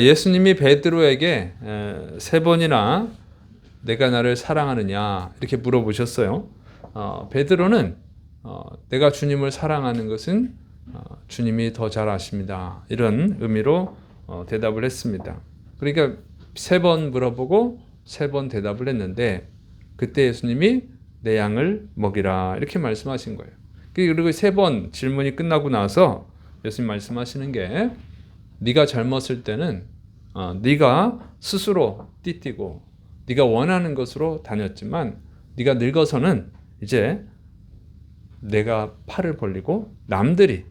예수님이 베드로에게 3번이나 내가 나를 사랑하느냐 이렇게 물어보셨어요. 베드로는 내가 주님을 사랑하는 것은 주님이 더 잘 아십니다. 이런 의미로 대답을 했습니다. 그러니까 3번 물어보고 3번 대답을 했는데 그때 예수님이 내 양을 먹이라 이렇게 말씀하신 거예요. 그리고 3번 질문이 끝나고 나서 예수님 말씀하시는 게 네가 젊었을 때는 네가 스스로 띠뛰고 네가 원하는 것으로 다녔지만 네가 늙어서는 이제 내가 팔을 벌리고 남들이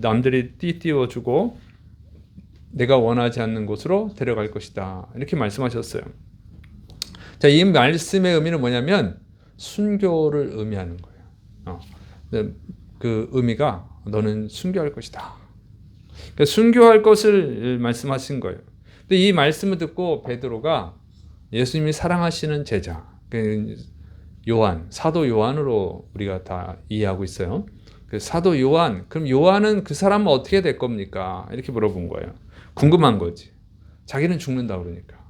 남들이 띠뛰어주고 내가 원하지 않는 곳으로 데려갈 것이다. 이렇게 말씀하셨어요. 자, 이 말씀의 의미는 뭐냐면 순교를 의미하는 거예요. 그 의미가 너는 순교할 것이다. 그러니까 순교할 것을 말씀하신 거예요. 근데 이 말씀을 듣고 베드로가 예수님이 사랑하시는 제자, 요한, 사도 요한으로 우리가 다 이해하고 있어요. 그 사도 요한, 그럼 요한은 그 사람은 어떻게 될 겁니까? 이렇게 물어본 거예요. 궁금한 거지. 자기는 죽는다 그러니까.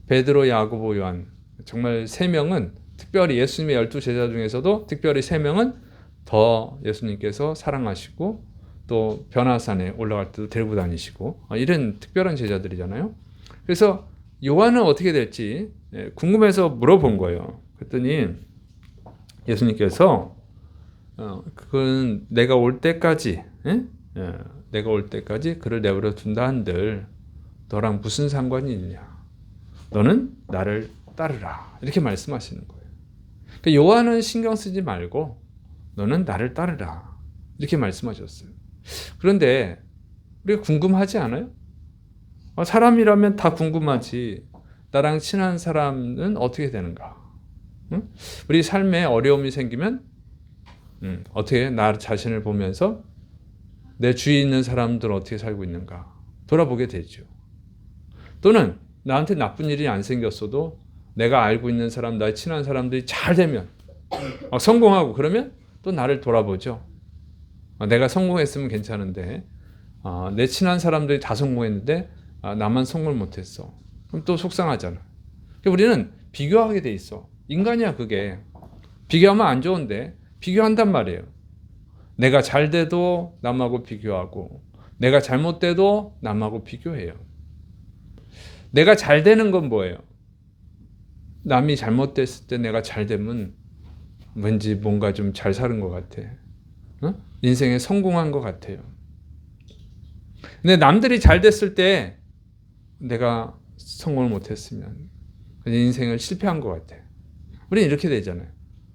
베드로, 야고보, 요한, 정말 3명은 특별히 예수님의 12제자 중에서도 특별히 3명은 더 예수님께서 사랑하시고 또 변화산에 올라갈 때도 데리고 다니시고 이런 특별한 제자들이잖아요. 그래서 요한은 어떻게 될지 궁금해서 물어본 거예요. 그랬더니 예수님께서 그건 내가 올 때까지 내가 올 때까지 그를 내버려 둔다 한들 너랑 무슨 상관이 있냐. 너는 나를 따르라. 이렇게 말씀하시는 거예요. 그러니까 요한은 신경 쓰지 말고 너는 나를 따르라. 이렇게 말씀하셨어요. 그런데 우리가 궁금하지 않아요? 사람이라면 다 궁금하지. 나랑 친한 사람은 어떻게 되는가? 응? 우리 삶에 어려움이 생기면 어떻게 나 자신을 보면서 내 주위에 있는 사람들 어떻게 살고 있는가 돌아보게 되죠. 또는 나한테 나쁜 일이 안 생겼어도 내가 알고 있는 사람, 나의 친한 사람들이 잘 되면 성공하고 그러면 또 나를 돌아보죠. 내가 성공했으면 괜찮은데 내 친한 사람들이 다 성공했는데 나만 성공을 못했어. 그럼 또 속상하잖아. 우리는 비교하게 돼 있어. 인간이야 그게. 비교하면 안 좋은데 비교한단 말이에요. 내가 잘 돼도 남하고 비교하고 내가 잘못돼도 남하고 비교해요. 내가 잘 되는 건 뭐예요? 남이 잘못됐을 때 내가 잘 되면 왠지 뭔가 좀 잘 사는 것 같아. 인생에 성공한 것 같아요. 근데 남들이 잘 됐을 때 내가 성공을 못했으면 인생을 실패한 것 같아. 우리는 이렇게 되잖아요.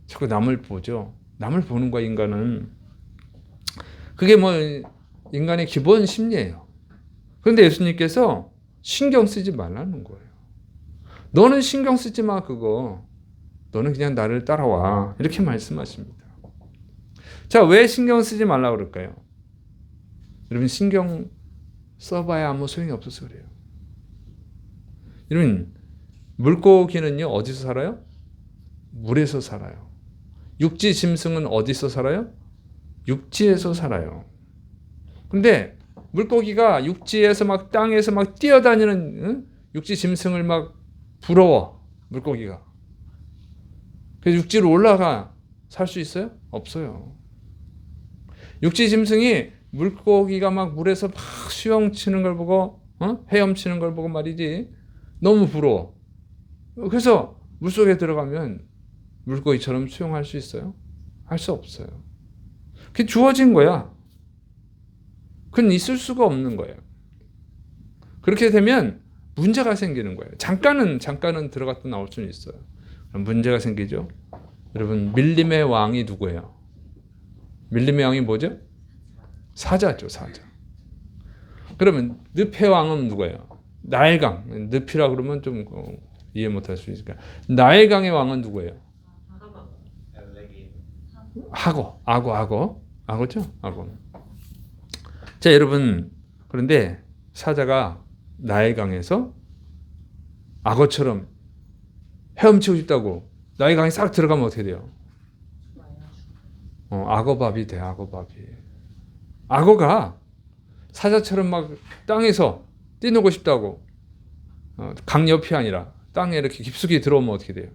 자꾸 남을 보죠. 남을 보는 거야 인간은. 그게 뭐 인간의 기본 심리예요. 그런데 예수님께서 신경 쓰지 말라는 거예요. 너는 신경 쓰지 마 그거. 너는 그냥 나를 따라와. 이렇게 말씀하십니다. 자, 왜 신경 쓰지 말라고 그럴까요? 여러분 신경 써봐야 아무 소용이 없어서 그래요. 여러분 물고기는요 어디서 살아요? 물에서 살아요. 육지 짐승은 어디서 살아요? 육지에서 살아요. 근데 물고기가 육지에서 막 땅에서 막 뛰어다니는 육지 짐승을 막 부러워. 물고기가. 그래서 육지로 올라가 살 수 있어요? 없어요. 육지 짐승이 물고기가 막 물에서 막 수영 치는 걸 보고 헤엄치는 걸 보고 말이지 너무 부러워. 그래서 물속에 들어가면 물고기처럼 수영할 수 있어요? 할 수 없어요. 그게 주어진 거야. 그건 있을 수가 없는 거예요. 그렇게 되면 문제가 생기는 거예요. 잠깐은 들어갔다 나올 수는 있어요. 그럼 문제가 생기죠. 여러분 밀림의 왕이 누구예요? 밀림의 왕이 뭐죠? 사자죠, 사자. 그러면 늪의 왕은 누구예요? 나일강. 늪이라 그러면 좀 이해 못할 수 있으니까. 나일강의 왕은 누구예요? 악어죠? 악어. 자, 여러분. 그런데 사자가 나일강에서 악어처럼 헤엄치고 싶다고 나일강에 싹 들어가면 어떻게 돼요? 악어밥이 돼, 악어밥이. 악어가 사자처럼 막 땅에서 뛰놀고 싶다고 강 옆이 아니라 땅에 이렇게 깊숙이 들어오면 어떻게 돼요?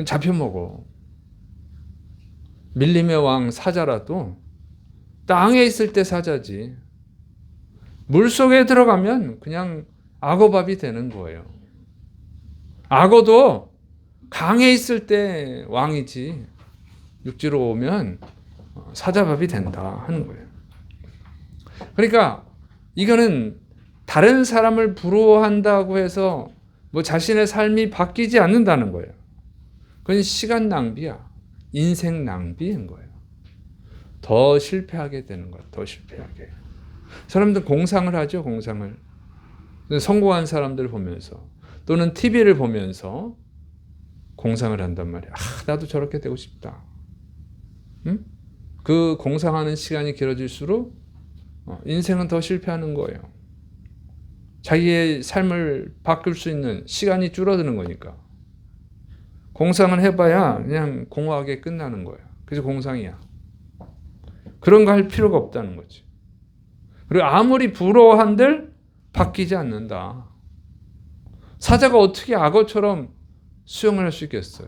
잡혀먹어. 밀림의 왕 사자라도 땅에 있을 때 사자지. 물속에 들어가면 그냥 악어밥이 되는 거예요. 악어도 강에 있을 때 왕이지 육지로 오면 사자밥이 된다 하는 거예요. 그러니까 이거는 다른 사람을 부러워한다고 해서 뭐 자신의 삶이 바뀌지 않는다는 거예요. 그건 시간 낭비야. 인생 낭비인 거예요. 더 실패하게 되는 거야. 더 실패하게. 사람들 공상을 하죠. 공상을. 성공한 사람들 보면서 또는 TV를 보면서 공상을 한단 말이야. 나도 저렇게 되고 싶다. 응? 그 공상하는 시간이 길어질수록 인생은 더 실패하는 거예요. 자기의 삶을 바꿀 수 있는 시간이 줄어드는 거니까. 공상을 해봐야 그냥 공허하게 끝나는 거예요. 그래서 공상이야. 그런 거 할 필요가 없다는 거지. 그리고 아무리 부러워한들 바뀌지 않는다. 사자가 어떻게 악어처럼 수영을 할 수 있겠어요?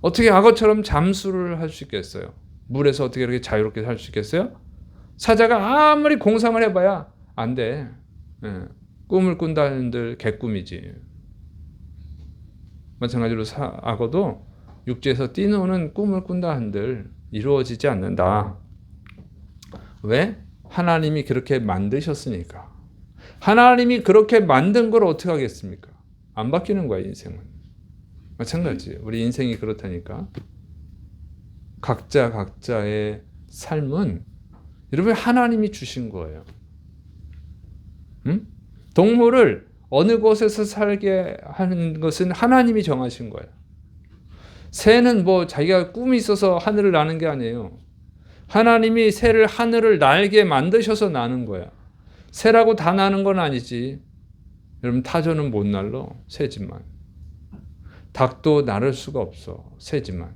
어떻게 악어처럼 잠수를 할 수 있겠어요? 물에서 어떻게 이렇게 자유롭게 살 수 있겠어요? 사자가 아무리 공상을 해봐야 안 돼. 꿈을 꾼다는들 개꿈이지. 마찬가지로 악어도 육지에서 뛰노는 꿈을 꾼다 한들 이루어지지 않는다. 왜? 하나님이 그렇게 만드셨으니까. 하나님이 그렇게 만든 걸 어떻게 하겠습니까? 안 바뀌는 거야, 인생은. 마찬가지예요. 우리 인생이 그렇다니까. 각자의 삶은 여러분 하나님이 주신 거예요. 응? 동물을 어느 곳에서 살게 하는 것은 하나님이 정하신 거예요. 새는 뭐 자기가 꿈이 있어서 하늘을 나는 게 아니에요. 하나님이 새를 하늘을 날게 만드셔서 나는 거야. 새라고 다 나는 건 아니지. 여러분 타조는 못 날러. 새지만. 닭도 나를 수가 없어. 새지만.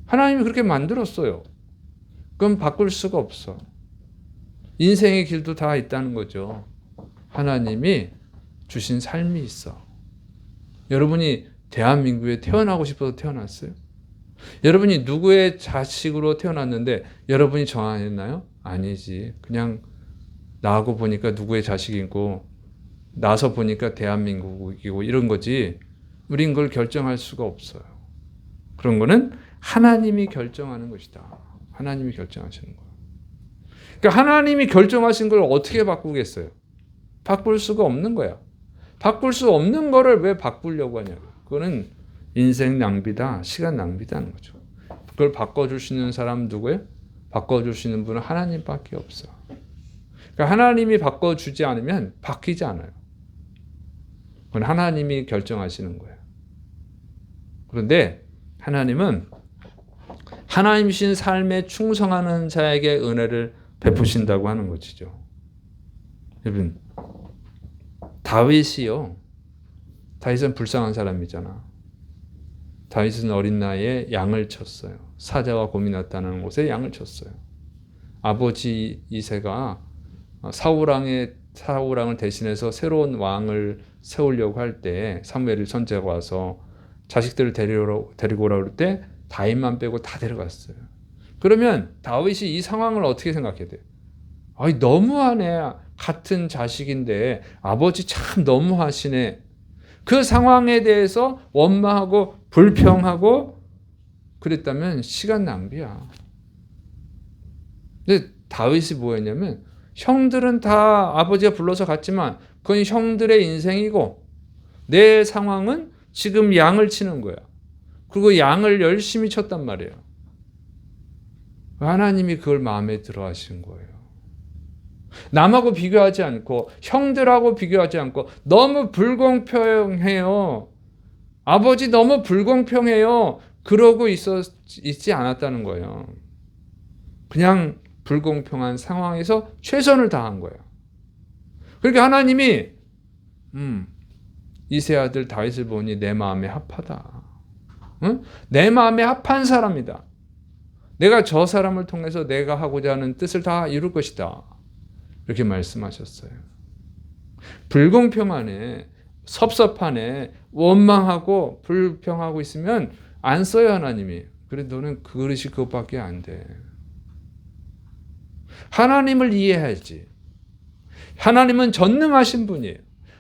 하나님이 그렇게 만들었어요. 그럼 바꿀 수가 없어. 인생의 길도 다 있다는 거죠. 하나님이 주신 삶이 있어. 여러분이 대한민국에 태어나고 싶어서 태어났어요? 여러분이 누구의 자식으로 태어났는데 여러분이 정하였나요? 아니지. 그냥 나하고 보니까 누구의 자식이고 나서 보니까 대한민국이고 이런 거지. 우린 그걸 결정할 수가 없어요. 그런 거는 하나님이 결정하는 것이다. 하나님이 결정하시는 거예요. 그러니까 하나님이 결정하신 걸 어떻게 바꾸겠어요? 바꿀 수가 없는 거야. 바꿀 수 없는 거를 왜 바꾸려고 하냐고. 그거는 인생 낭비다, 시간 낭비다는 거죠. 그걸 바꿔줄 수 있는 사람 누구예요? 바꿔줄 수 있는 분은 하나님밖에 없어. 그러니까 하나님이 바꿔주지 않으면 바뀌지 않아요. 그건 하나님이 결정하시는 거예요. 그런데 하나님은 하나님이신 삶에 충성하는 자에게 은혜를 베푸신다고 하는 것이죠. 여러분, 다윗은 불쌍한 사람이잖아. 다윗은 어린 나이에 양을 쳤어요. 사자와 곰이 나타나는 곳에 양을 쳤어요. 아버지 이새가 사울왕을 대신해서 새로운 왕을 세우려고 할 때 사무엘 선지자가 와서 자식들을 데리고 오라고 할 때 다윗만 빼고 다 데려갔어요. 그러면 다윗이 이 상황을 어떻게 생각해야 돼요? 너무하네. 같은 자식인데 아버지 참 너무하시네. 그 상황에 대해서 원망하고 불평하고 그랬다면 시간 낭비야. 근데 다윗이 뭐였냐면 형들은 다 아버지가 불러서 갔지만 그건 형들의 인생이고 내 상황은 지금 양을 치는 거야. 그리고 양을 열심히 쳤단 말이에요. 하나님이 그걸 마음에 들어 하신 거예요. 남하고 비교하지 않고 형들하고 비교하지 않고 너무 불공평해요. 아버지 너무 불공평해요. 그러고 있지 않았다는 거예요. 그냥 불공평한 상황에서 최선을 다한 거예요. 그러니까 하나님이 이세 아들 다윗을 보니 내 마음에 합하다. 응? 내 마음에 합한 사람이다. 내가 저 사람을 통해서 내가 하고자 하는 뜻을 다 이룰 것이다. 이렇게 말씀하셨어요. 불공평하네, 섭섭하네, 원망하고 불평하고 있으면 안 써요, 하나님이. 그래, 너는 그 그릇이 그것밖에 안 돼. 하나님을 이해해야지. 하나님은 전능하신 분이에요.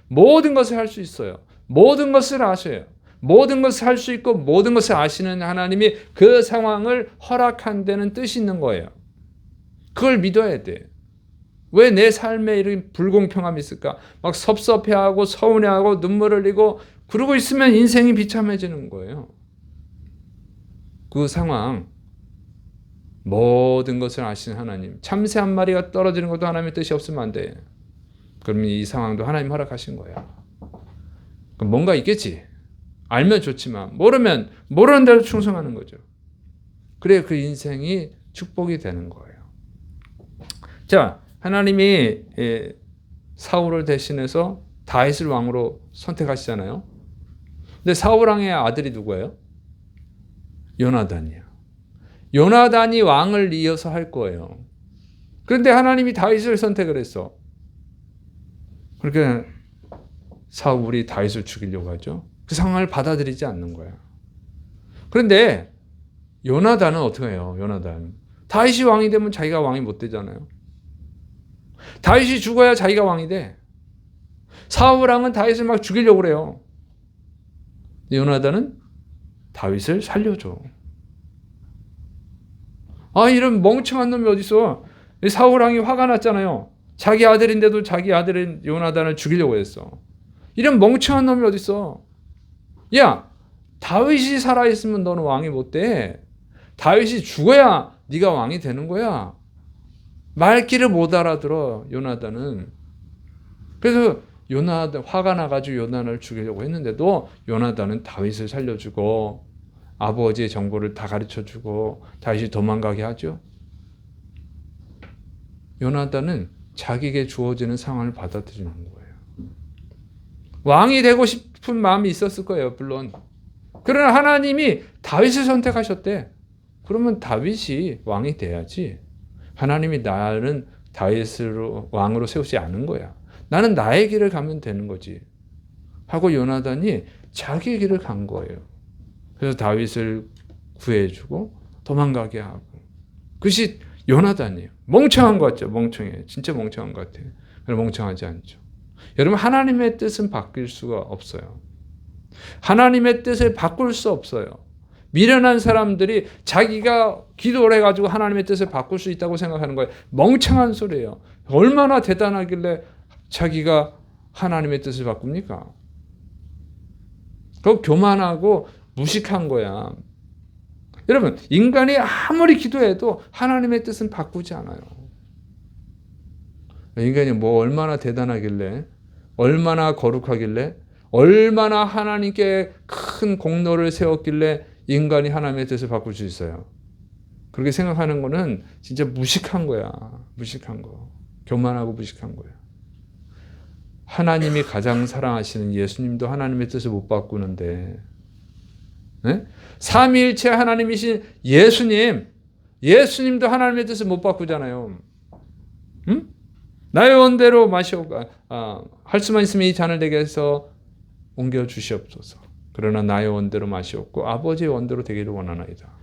모든 것을 할 수 있어요. 모든 것을 아셔요. 모든 것을 할 수 있고 모든 것을 아시는 하나님이 그 상황을 허락한 데는 뜻이 있는 거예요. 그걸 믿어야 돼. 왜 내 삶에 이런 불공평함이 있을까? 막 섭섭해하고 서운해하고 눈물 흘리고 그러고 있으면 인생이 비참해지는 거예요. 그 상황, 모든 것을 아시는 하나님, 참새 한 마리가 떨어지는 것도 하나님의 뜻이 없으면 안 돼. 그러면 이 상황도 하나님 허락하신 거야. 그럼 뭔가 있겠지. 알면 좋지만 모르면 모르는 대로 충성하는 거죠. 그래 그 인생이 축복이 되는 거예요. 자, 하나님이 사울을 대신해서 다윗을 왕으로 선택하시잖아요. 근데 사울 왕의 아들이 누구예요? 요나단이야. 요나단이 왕을 이어서 할 거예요. 그런데 하나님이 다윗을 선택을 했어. 그러니까 사울이 다윗을 죽이려고 하죠. 그 상황을 받아들이지 않는 거야. 그런데 요나단은 어떻게 해요? 요나단. 다윗이 왕이 되면 자기가 왕이 못 되잖아요. 다윗이 죽어야 자기가 왕이 돼. 사울 왕은 다윗을 막 죽이려고 그래요. 요나단은 다윗을 살려줘. 아, 이런 멍청한 놈이 어딨어. 사울 왕이 화가 났잖아요. 자기 아들인데도 자기 아들인 요나단을 죽이려고 했어. 이런 멍청한 놈이 어딨어. 야, 다윗이 살아있으면 너는 왕이 못 돼. 다윗이 죽어야 네가 왕이 되는 거야. 말귀를 못 알아들어, 요나단은. 그래서 요나단 화가 나가지고 요나단을 죽이려고 했는데도 요나단은 다윗을 살려주고 아버지의 정보를 다 가르쳐주고 다윗이 도망가게 하죠. 요나단은 자기에게 주어지는 상황을 받아들이는 거예요. 왕이 되고 싶은 마음이 있었을 거예요, 물론. 그러나 하나님이 다윗을 선택하셨대. 그러면 다윗이 왕이 돼야지. 하나님이 나는 다윗을 왕으로 세우지 않은 거야. 나는 나의 길을 가면 되는 거지. 하고 요나단이 자기의 길을 간 거예요. 그래서 다윗을 구해주고 도망가게 하고. 그것이 요나단이에요. 멍청한 것 같죠? 멍청해. 진짜 멍청한 것 같아요. 그러나 멍청하지 않죠. 여러분, 하나님의 뜻은 바뀔 수가 없어요. 하나님의 뜻을 바꿀 수 없어요. 미련한 사람들이 자기가 기도를 해가지고 하나님의 뜻을 바꿀 수 있다고 생각하는 거예요. 멍청한 소리예요. 얼마나 대단하길래 자기가 하나님의 뜻을 바꿉니까? 그거 교만하고 무식한 거야. 여러분, 인간이 아무리 기도해도 하나님의 뜻은 바꾸지 않아요. 인간이 뭐 얼마나 대단하길래, 얼마나 거룩하길래, 얼마나 하나님께 큰 공로를 세웠길래 인간이 하나님의 뜻을 바꿀 수 있어요. 그렇게 생각하는 거는 진짜 무식한 거야. 무식한 거. 교만하고 무식한 거야. 하나님이 가장 사랑하시는 예수님도 하나님의 뜻을 못 바꾸는데, 네? 삼위일체 하나님이신 예수님도 하나님의 뜻을 못 바꾸잖아요. 응? 나의 원대로 마시옵고 할 수만 있으면 이 잔을 내게 해서 옮겨 주시옵소서. 그러나 나의 원대로 마시옵고 아버지의 원대로 되기를 원하나이다.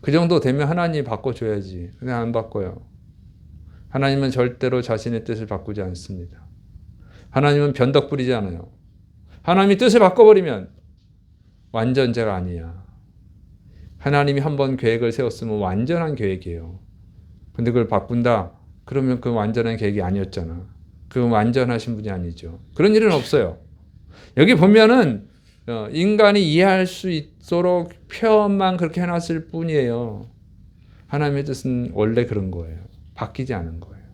그 정도 되면 하나님이 바꿔줘야지. 근데 안 바꿔요. 하나님은 절대로 자신의 뜻을 바꾸지 않습니다. 하나님은 변덕 부리지 않아요. 하나님이 뜻을 바꿔버리면 완전제가 아니야. 하나님이 한번 계획을 세웠으면 완전한 계획이에요. 근데 그걸 바꾼다? 그러면 그 완전한 계획이 아니었잖아. 그 완전하신 분이 아니죠. 그런 일은 없어요. 여기 보면은 인간이 이해할 수 있도록 표현만 그렇게 해놨을 뿐이에요. 하나님의 뜻은 원래 그런 거예요. 바뀌지 않은 거예요.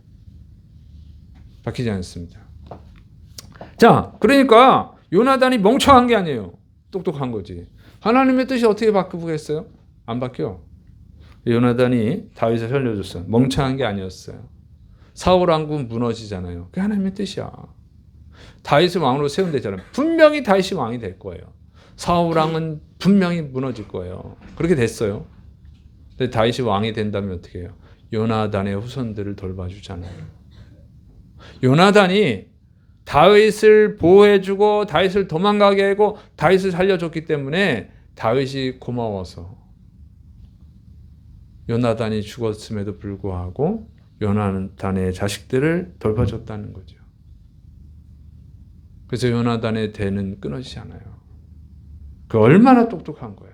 바뀌지 않습니다. 자, 그러니까 요나단이 멍청한 게 아니에요. 똑똑한 거지. 하나님의 뜻이 어떻게 바꾸겠어요? 안 바뀌어. 요나단이 다윗을 살려줬어요. 멍청한 게 아니었어요. 사울 왕국은 무너지잖아요. 그게 하나님의 뜻이야. 다윗을 왕으로 세운대잖아요. 분명히 다윗이 왕이 될 거예요. 사울 왕은 분명히 무너질 거예요. 그렇게 됐어요. 근데 다윗이 왕이 된다면 어떻게 해요? 요나단의 후손들을 돌봐주잖아요. 요나단이 다윗을 보호해주고 다윗을 도망가게 하고 다윗을 살려줬기 때문에 다윗이 고마워서 요나단이 죽었음에도 불구하고 요나단의 자식들을 돌봐줬다는 거죠. 그래서 요나단의 대는 끊어지지 않아요. 그 얼마나 똑똑한 거야.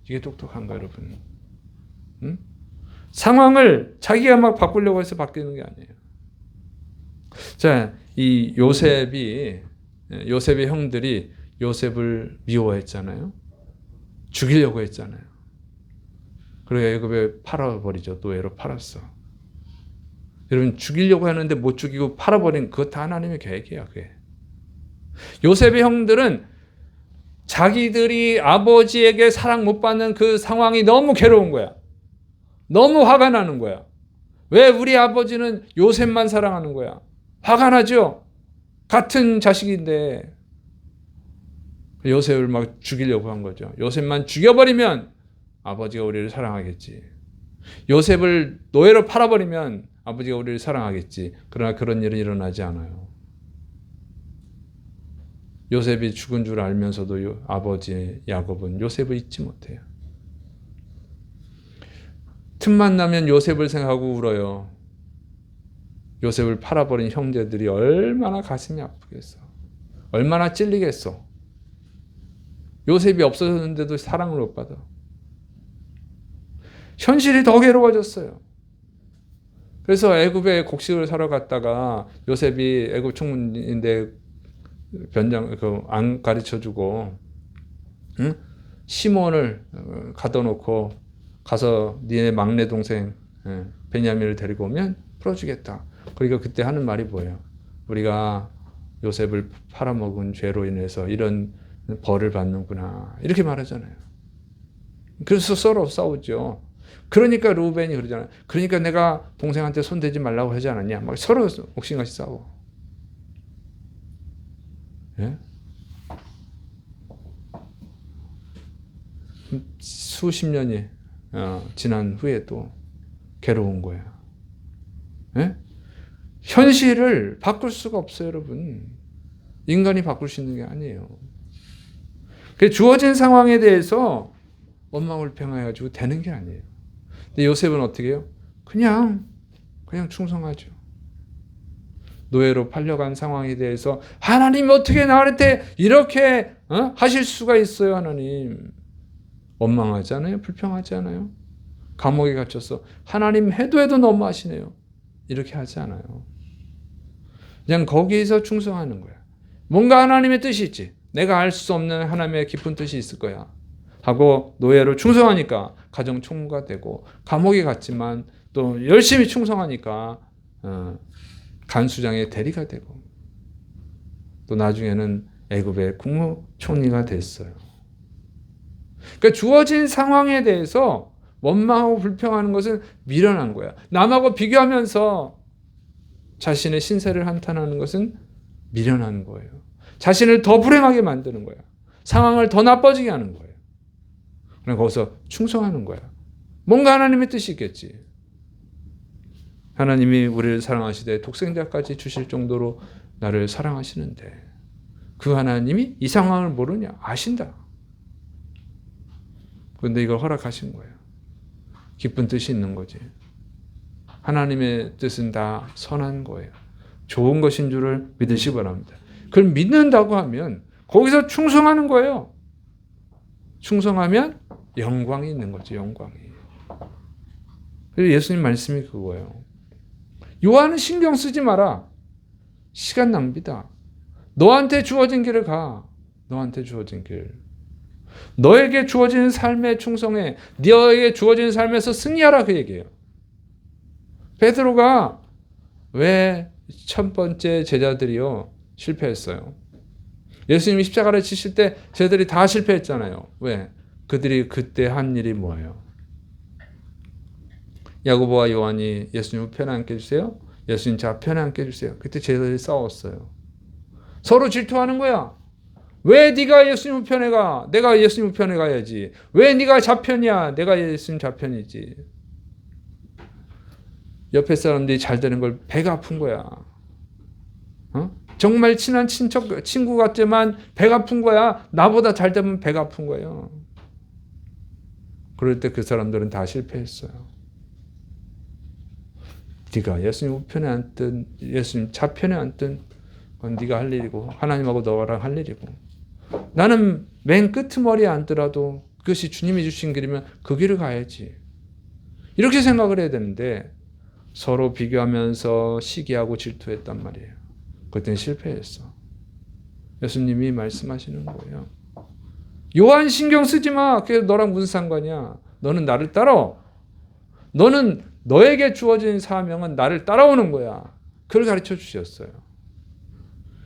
이게 똑똑한가 여러분? 응? 상황을 자기가 막 바꾸려고 해서 바뀌는 게 아니에요. 자, 이 요셉의 형들이 요셉을 미워했잖아요. 죽이려고 했잖아요. 그리고 애굽에 팔아버리죠. 노예로 팔았어. 여러분 죽이려고 하는데 못 죽이고 팔아버린 그것 다 하나님의 계획이야. 그게. 요셉의 형들은 자기들이 아버지에게 사랑 못 받는 그 상황이 너무 괴로운 거야. 너무 화가 나는 거야. 왜 우리 아버지는 요셉만 사랑하는 거야? 화가 나죠? 같은 자식인데 요셉을 막 죽이려고 한 거죠. 요셉만 죽여버리면 아버지가 우리를 사랑하겠지. 요셉을 노예로 팔아버리면 아버지가 우리를 사랑하겠지. 그러나 그런 일은 일어나지 않아요. 요셉이 죽은 줄 알면서도 아버지 야곱은 요셉을 잊지 못해요. 틈만 나면 요셉을 생각하고 울어요. 요셉을 팔아버린 형제들이 얼마나 가슴이 아프겠어. 얼마나 찔리겠어. 요셉이 없어졌는데도 사랑을 못 받아. 현실이 더 괴로워졌어요. 그래서 애굽에 곡식을 사러 갔다가 요셉이 애굽 총문인데 안 가르쳐주고 응? 시몬을 가둬놓고 가서 니네 막내 동생 베냐민을 데리고 오면 풀어주겠다. 그러니까 그때 하는 말이 뭐예요? 우리가 요셉을 팔아먹은 죄로 인해서 이런 벌을 받는구나. 이렇게 말하잖아요. 그래서 서로 싸우죠. 그러니까 루벤이 그러잖아요. 그러니까 내가 동생한테 손대지 말라고 하지 않았냐. 막 서로 옥신같이 싸워. 예? 수십 년이 지난 후에 또 괴로운 거야. 예? 현실을 바꿀 수가 없어요, 여러분. 인간이 바꿀 수 있는 게 아니에요. 주어진 상황에 대해서 원망불평해가지고 되는 게 아니에요. 근데 요셉은 어떻게 해요? 그냥 충성하죠. 노예로 팔려간 상황에 대해서 하나님 어떻게 나한테 이렇게 하실 수가 있어요, 하나님. 원망하지 않아요? 불평하지 않아요? 감옥에 갇혀서 하나님 해도 너무하시네요. 이렇게 하지 않아요. 그냥 거기에서 충성하는 거야. 뭔가 하나님의 뜻이 있지. 내가 알 수 없는 하나님의 깊은 뜻이 있을 거야. 하고 노예로 충성하니까 가정 총무가 되고 감옥에 갔지만 또 열심히 충성하니까 간수장의 대리가 되고 또 나중에는 애굽의 국무총리가 됐어요. 그러니까 주어진 상황에 대해서 원망하고 불평하는 것은 미련한 거야. 남하고 비교하면서 자신의 신세를 한탄하는 것은 미련한 거예요. 자신을 더 불행하게 만드는 거야. 상황을 더 나빠지게 하는 거예요. 그럼 거기서 충성하는 거야. 뭔가 하나님의 뜻이 있겠지. 하나님이 우리를 사랑하시되 독생자까지 주실 정도로 나를 사랑하시는데 그 하나님이 이 상황을 모르냐? 아신다. 그런데 이걸 허락하신 거예요. 깊은 뜻이 있는 거지. 하나님의 뜻은 다 선한 거예요. 좋은 것인 줄을 믿으시기 바랍니다. 그걸 믿는다고 하면 거기서 충성하는 거예요. 충성하면 영광이 있는 거죠. 영광이. 그래서 예수님 말씀이 그거예요. 요한은 신경 쓰지 마라. 시간 낭비다. 너한테 주어진 길을 가. 너한테 주어진 길. 너에게 주어진 삶에 충성해. 너에게 주어진 삶에서 승리하라 그 얘기예요. 베드로가 왜 첫 번째 제자들이요 실패했어요? 예수님이 십자가를 치실 때 쟤들이 다 실패했잖아요. 왜? 그들이 그때 한 일이 뭐예요? 야고보와 요한이 예수님 편에 앉게 해주세요. 예수님 자 편에 앉게 해주세요. 그때 쟤들이 싸웠어요. 서로 질투하는 거야. 왜 네가 예수님 편에 가? 내가 예수님 편에 가야지. 왜 네가 좌편이야? 내가 예수님 좌편이지. 옆에 사람들이 잘 되는 걸 배가 아픈 거야. 정말 친한 친구 같지만 배가 아픈 거야. 나보다 잘 되면 배가 아픈 거예요. 그럴 때 그 사람들은 다 실패했어요. 네가 예수님 우편에 앉든 예수님 좌편에 앉든 그건 네가 할 일이고 하나님하고 너랑 할 일이고, 나는 맨 끄트머리에 앉더라도 그것이 주님이 주신 길이면 그 길을 가야지. 이렇게 생각을 해야 되는데 서로 비교하면서 시기하고 질투했단 말이에요. 그때는 실패했어. 예수님이 말씀하시는 거예요. 요한 신경 쓰지 마. 그게 너랑 무슨 상관이야. 너는 나를 따라와. 너는 너에게 주어진 사명은 나를 따라오는 거야. 그걸 가르쳐 주셨어요.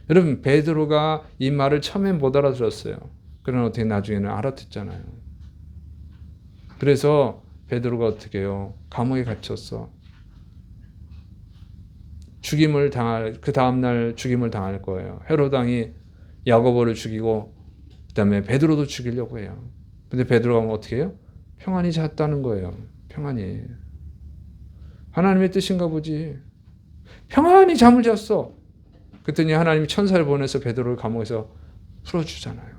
여러분, 베드로가 이 말을 처음엔 못 알아들었어요. 그러나 어떻게 나중에는 알아듣잖아요. 그래서 베드로가 어떻게 해요? 감옥에 갇혔어. 그 다음날 죽임을 당할 거예요. 헤롯 왕이 야고보를 죽이고 그다음에 베드로도 죽이려고 해요. 근데 베드로가 어떻게 해요? 평안히 잤다는 거예요. 평안히. 하나님의 뜻인가 보지. 평안히 잠을 잤어. 그랬더니 하나님이 천사를 보내서 베드로를 감옥에서 풀어주잖아요.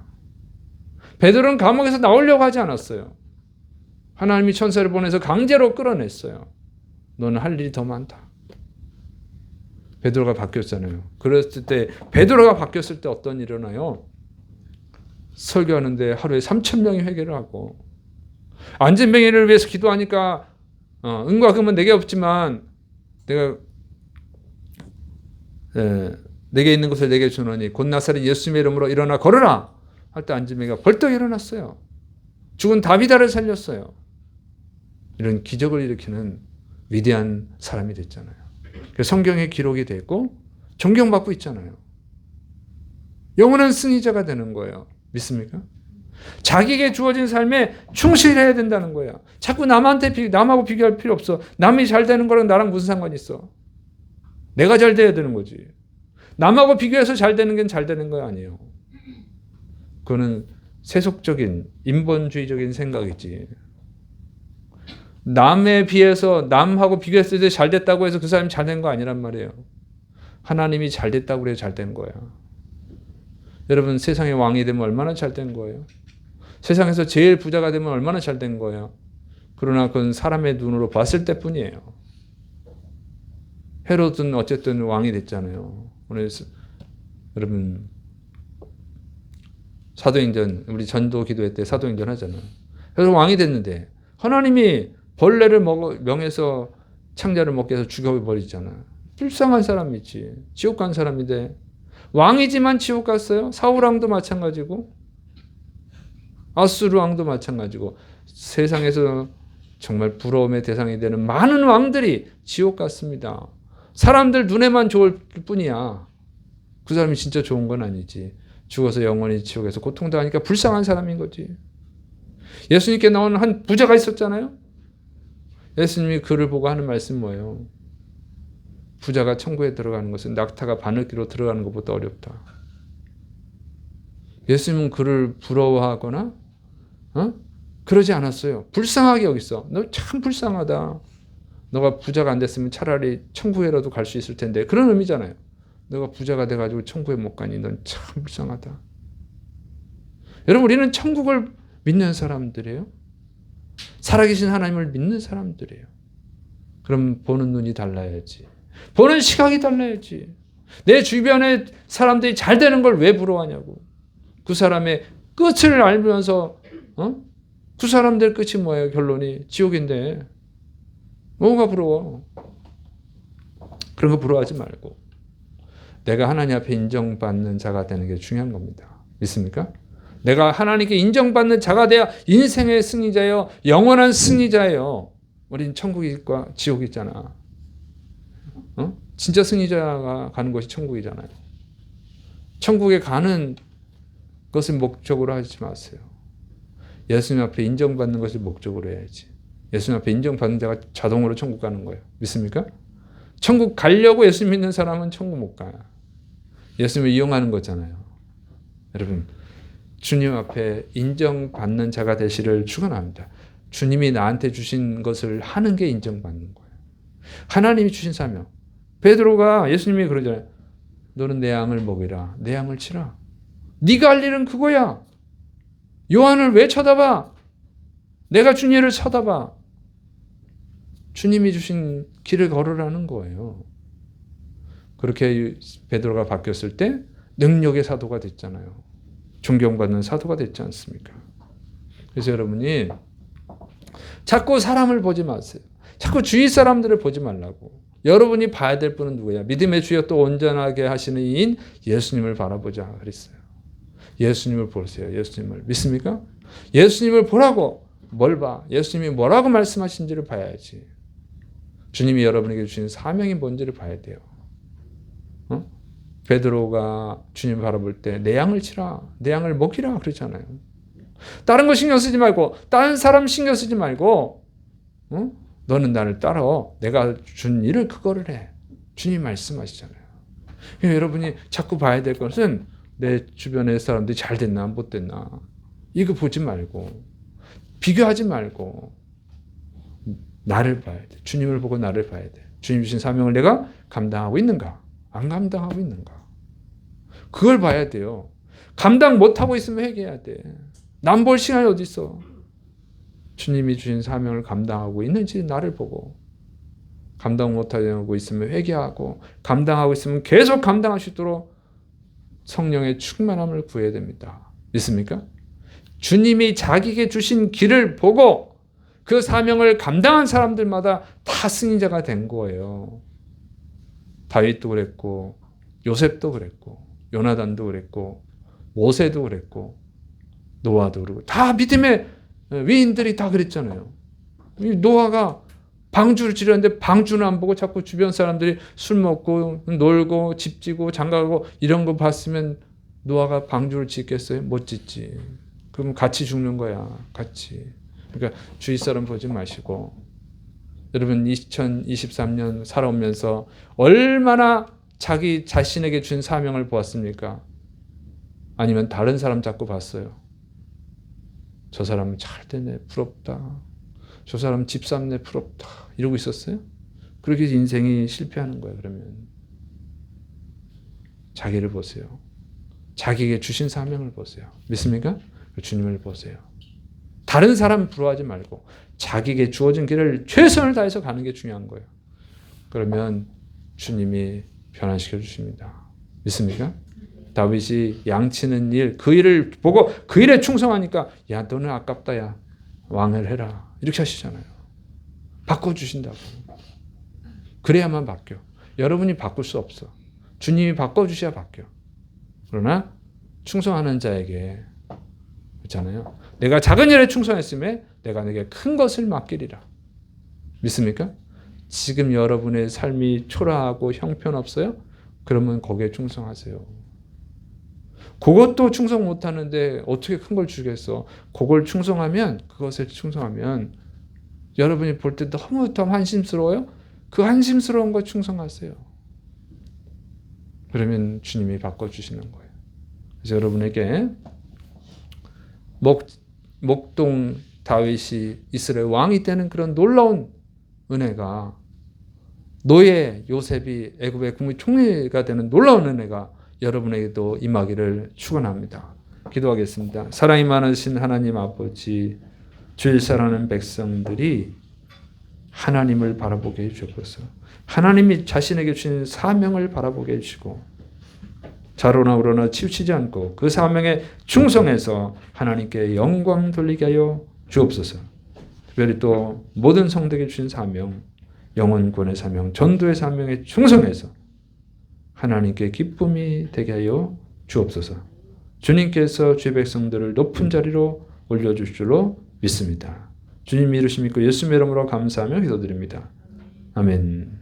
베드로는 감옥에서 나오려고 하지 않았어요. 하나님이 천사를 보내서 강제로 끌어냈어요. 너는 할 일이 더 많다. 베드로가 바뀌었잖아요. 그랬을 때 베드로가 바뀌었을 때 어떤 일이 일어나요? 설교하는데 하루에 3,000명이 회개를 하고, 안진뱅이를 위해서 기도하니까 은과 금은 내게 없지만 내게 있는 것을 내게 주노니 곧 나사렛 예수님의 이름으로 일어나 걸으라 할 때 안진뱅이가 벌떡 일어났어요. 죽은 다비다를 살렸어요. 이런 기적을 일으키는 위대한 사람이 됐잖아요. 성경에 기록이 되고 존경받고 있잖아요. 영원한 승리자가 되는 거예요. 믿습니까? 자기에게 주어진 삶에 충실해야 된다는 거야. 자꾸 남하고 비교할 필요 없어. 남이 잘 되는 거랑 나랑 무슨 상관이 있어? 내가 잘 돼야 되는 거지. 남하고 비교해서 잘 되는 게 잘 되는 거 아니에요. 그거는 세속적인 인본주의적인 생각이지. 남에 비해서 남하고 비교했을 때 잘 됐다고 해서 그 사람이 잘 된 거 아니란 말이에요. 하나님이 잘 됐다고 그래서 잘 된 거야. 여러분, 세상의 왕이 되면 얼마나 잘 된 거예요? 세상에서 제일 부자가 되면 얼마나 잘 된 거예요? 그러나 그건 사람의 눈으로 봤을 때뿐이에요. 헤롯은 어쨌든 왕이 됐잖아요. 오늘 여러분, 사도행전, 우리 전도 기도회 때 사도행전 하잖아요. 그래서 왕이 됐는데 하나님이 벌레를 명해서 창자를 먹게 해서 죽여버리잖아. 불쌍한 사람이지. 지옥 간 사람인데 왕이지만 지옥 갔어요. 사울 왕도 마찬가지고 아수르 왕도 마찬가지고 세상에서 정말 부러움의 대상이 되는 많은 왕들이 지옥 갔습니다. 사람들 눈에만 좋을 뿐이야. 그 사람이 진짜 좋은 건 아니지. 죽어서 영원히 지옥에서 고통당하니까 불쌍한 사람인 거지. 예수님께 나오는 한 부자가 있었잖아요. 예수님이 그를 보고 하는 말씀 뭐예요? 부자가 천국에 들어가는 것은 낙타가 바늘기로 들어가는 것보다 어렵다. 예수님은 그를 부러워하거나 그러지 않았어요. 불쌍하게 여겼어. 너 참 불쌍하다. 너가 부자가 안 됐으면 차라리 천국에라도 갈 수 있을 텐데. 그런 의미잖아요. 너가 부자가 돼가지고 천국에 못 가니 넌 참 불쌍하다. 여러분, 우리는 천국을 믿는 사람들이에요. 살아계신 하나님을 믿는 사람들이에요. 그럼 보는 눈이 달라야지. 보는 시각이 달라야지. 내 주변에 사람들이 잘 되는 걸 왜 부러워하냐고. 그 사람의 끝을 알면서 그 사람들 끝이 뭐예요? 결론이 지옥인데 뭐가 부러워? 그런 거 부러워하지 말고 내가 하나님 앞에 인정받는 자가 되는 게 중요한 겁니다. 믿습니까? 내가 하나님께 인정받는 자가 돼야 인생의 승리자예요. 영원한 승리자예요. 우린 천국과 지옥이 있잖아. 진짜 승리자가 가는 곳이 천국이잖아요. 천국에 가는 것을 목적으로 하지 마세요. 예수님 앞에 인정받는 것을 목적으로 해야지. 예수님 앞에 인정받는 자가 자동으로 천국 가는 거예요. 믿습니까? 천국 가려고 예수님 믿는 사람은 천국 못 가. 예수님을 이용하는 거잖아요. 여러분, 주님 앞에 인정받는 자가 되시를 축원합니다. 주님이 나한테 주신 것을 하는 게 인정받는 거예요. 하나님이 주신 사명. 베드로가 예수님이 그러잖아요. 너는 내 양을 먹이라. 내 양을 치라. 네가 할 일은 그거야. 요한을 왜 쳐다봐? 내가 준 일을 쳐다봐. 주님이 주신 길을 걸으라는 거예요. 그렇게 베드로가 바뀌었을 때 능력의 사도가 됐잖아요. 존경받는 사도가 됐지 않습니까? 그래서 여러분이 자꾸 사람을 보지 마세요. 자꾸 주위 사람들을 보지 말라고. 여러분이 봐야 될 분은 누구야? 믿음의 주여 또 온전하게 하시는 이인 예수님을 바라보자 그랬어요. 예수님을 보세요. 예수님을. 믿습니까? 예수님을 보라고. 뭘 봐? 예수님이 뭐라고 말씀하신지를 봐야지. 주님이 여러분에게 주신 사명이 뭔지를 봐야 돼요. 베드로가 주님 바라볼 때 내 양을 치라. 내 양을 먹이라 그러잖아요. 다른 거 신경 쓰지 말고 다른 사람 신경 쓰지 말고 너는 나를 따라. 내가 준 일을 그거를 해. 주님 말씀하시잖아요. 그러니까 여러분이 자꾸 봐야 될 것은 내 주변의 사람들이 잘 됐나 못 됐나 이거 보지 말고 비교하지 말고 나를 봐야 돼. 주님을 보고 나를 봐야 돼. 주님 주신 사명을 내가 감당하고 있는가 안 감당하고 있는가 그걸 봐야 돼요. 감당 못하고 있으면 회개해야 돼. 남 볼 시간이 어디 있어. 주님이 주신 사명을 감당하고 있는지 나를 보고 감당 못하고 있으면 회개하고 감당하고 있으면 계속 감당할 수 있도록 성령의 충만함을 구해야 됩니다. 믿습니까? 주님이 자기에게 주신 길을 보고 그 사명을 감당한 사람들마다 다 승리자가 된 거예요. 다윗도 그랬고 요셉도 그랬고 요나단도 그랬고 모세도 그랬고 노아도 그랬고 다 믿음의 위인들이 다 그랬잖아요. 노아가 방주를 지렸는데 방주는 안 보고 자꾸 주변 사람들이 술 먹고 놀고 집 지고 장가가고 이런 거 봤으면 노아가 방주를 짓겠어요? 못 짓지. 그럼 같이 죽는 거야. 같이. 그러니까 주위 사람 보지 마시고 여러분 2023년 살아오면서 얼마나 자기 자신에게 준 사명을 보았습니까? 아니면 다른 사람 자꾸 봤어요. 저 사람은 잘 되네 부럽다. 저 사람 집 샀네 부럽다. 이러고 있었어요? 그렇게 인생이 실패하는 거예요. 그러면 자기를 보세요. 자기에게 주신 사명을 보세요. 믿습니까? 주님을 보세요. 다른 사람 부러워하지 말고 자기에게 주어진 길을 최선을 다해서 가는 게 중요한 거예요. 그러면 주님이 변화시켜 주십니다. 믿습니까? 다윗이 양치는 일, 그 일을 보고 그 일에 충성하니까 야 너는 아깝다 야 왕을 해라 이렇게 하시잖아요. 바꿔주신다고. 그래야만 바뀌어. 여러분이 바꿀 수 없어. 주님이 바꿔주셔야 바뀌어. 그러나 충성하는 자에게 그렇잖아요. 내가 작은 일에 충성했음에 내가 내게 큰 것을 맡기리라. 믿습니까? 지금 여러분의 삶이 초라하고 형편없어요? 그러면 거기에 충성하세요. 그것도 충성 못하는데 어떻게 큰 걸 주겠어? 그걸 충성하면 그것에 충성하면 여러분이 볼 때 너무 한심스러워요? 그 한심스러운 거 충성하세요. 그러면 주님이 바꿔주시는 거예요. 그래서 여러분에게 목동 다윗이 이스라엘 왕이 되는 그런 놀라운 은혜가 노예 요셉이 애굽의 국무총리가 되는 놀라운 은혜가 여러분에게도 임하기를 축원합니다. 기도하겠습니다. 사랑이 많으신 하나님 아버지, 주일 사랑하는 백성들이 하나님을 바라보게 해주옵소서. 하나님이 자신에게 주신 사명을 바라보게 해주시고 자로나 우로나 치우치지 않고 그 사명에 충성해서 하나님께 영광 돌리게 하여 주옵소서. 특별히 또 모든 성도에게 주신 사명, 영혼구원의 사명, 전도의 사명에 충성해서 하나님께 기쁨이 되게 하여 주옵소서. 주님께서 주의 백성들을 높은 자리로 올려주실 줄로 믿습니다. 주님 이루심 믿고 예수님의 이름으로 감사하며 기도드립니다. 아멘.